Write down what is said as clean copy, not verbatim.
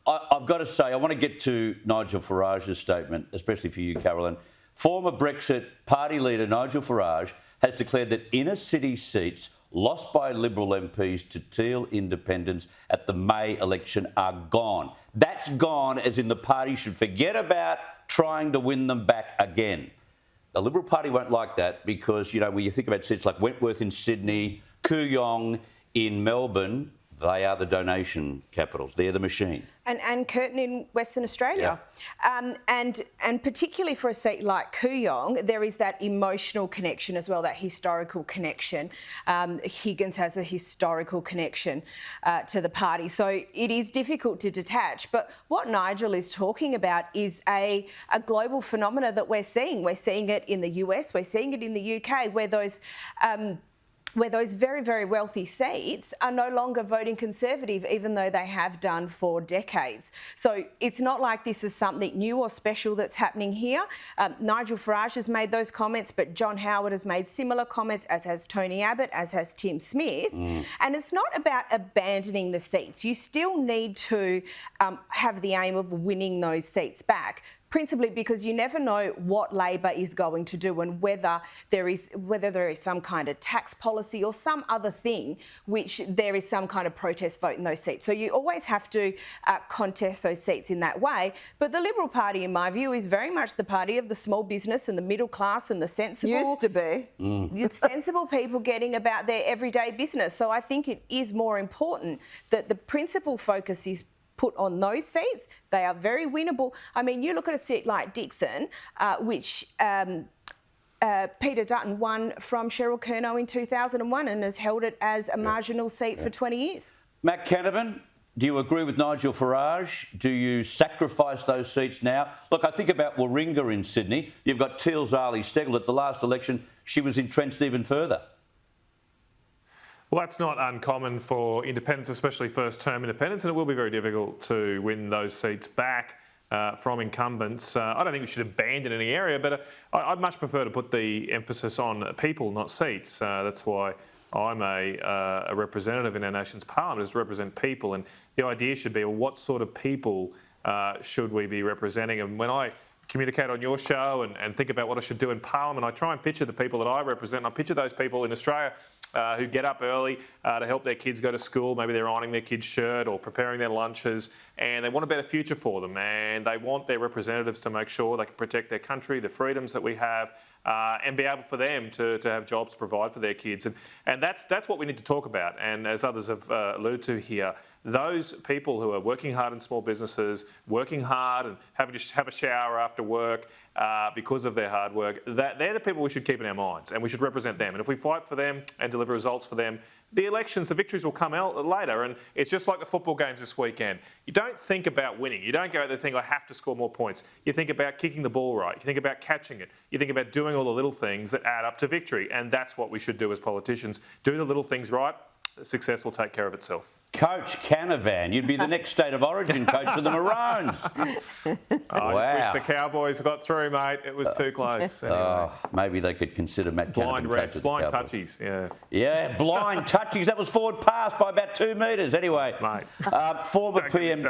I've got to say, I want to get to Nigel Farage's statement, especially for you, Carolyn. Former Brexit party leader Nigel Farage has declared that inner city seats lost by Liberal MPs to Teal independents at the May election are gone. That's gone, as in the party should forget about trying to win them back again. The Liberal Party won't like that because, you know, when you think about seats like Wentworth in Sydney, Kooyong in Melbourne, they are the donation capitals. They're the machine. And Curtin in Western Australia. Yeah. And particularly for a seat like Kooyong, there is that emotional connection as well, that historical connection. Higgins has a historical connection to the party. So it is difficult to detach. But what Nigel is talking about is a global phenomena that we're seeing. We're seeing it in the US, we're seeing it in the UK, where those very, very wealthy seats are no longer voting Conservative, even though they have done for decades. So it's not like this is something new or special that's happening here. Nigel Farage has made those comments, but John Howard has made similar comments, as has Tony Abbott, as has Tim Smith. And it's not about abandoning the seats. You still need to have the aim of winning those seats back. Principally because you never know what Labor is going to do and whether there is some kind of tax policy or some other thing which there is some kind of protest vote in those seats. So you always have to contest those seats in that way. But the Liberal Party, in my view, is very much the party of the small business and the middle class and the sensible... Used to be. The sensible people getting about their everyday business. So I think it is more important that the principal focus is put on those seats. They are very winnable. I mean, you look at a seat like Dixon, which Peter Dutton won from Cheryl Curnow in 2001 and has held it as a marginal seat for 20 years. Matt Canavan, do you agree with Nigel Farage? Do you sacrifice those seats now? Look, I think about Warringah in Sydney. You've got Teal Zali Steggall. At the last election, she was entrenched even further. Well, that's not uncommon for independents, especially first-term independents, and it will be very difficult to win those seats back from incumbents. I don't think we should abandon any area, but I'd much prefer to put the emphasis on people, not seats. That's why I'm a representative in our nation's parliament, is to represent people, and the idea should be, well, what sort of people should we be representing? And when I communicate on your show and think about what I should do in Parliament, I try and picture the people that I represent. And I picture those people in Australia who get up early to help their kids go to school. Maybe they're ironing their kid's shirt or preparing their lunches, and they want a better future for them. And they want their representatives to make sure they can protect their country, the freedoms that we have, and be able for them to have jobs to provide for their kids. And that's what we need to talk about. And as others have alluded to here, those people who are working hard in small businesses, working hard and having to have a shower after work because of their hard work, they're the people we should keep in our minds, and we should represent them. And if we fight for them and deliver results for them, the elections, the victories will come out later. And it's just like the football games this weekend. You don't think about winning. You don't go out there thinking, I have to score more points. You think about kicking the ball right. You think about catching it. You think about doing all the little things that add up to victory. And that's what we should do as politicians. Do the little things right. Success will take care of itself. Coach Canavan, you'd be the next state of origin coach for the Maroons. I just wish the Cowboys got through, mate. It was too close. Anyway. Maybe they could consider Matt Blind Canavan reps, coach blind of the Cowboys. touchies, yeah. Yeah, blind touchies. That was forward pass by about 2 metres. Anyway, Mate. former PM,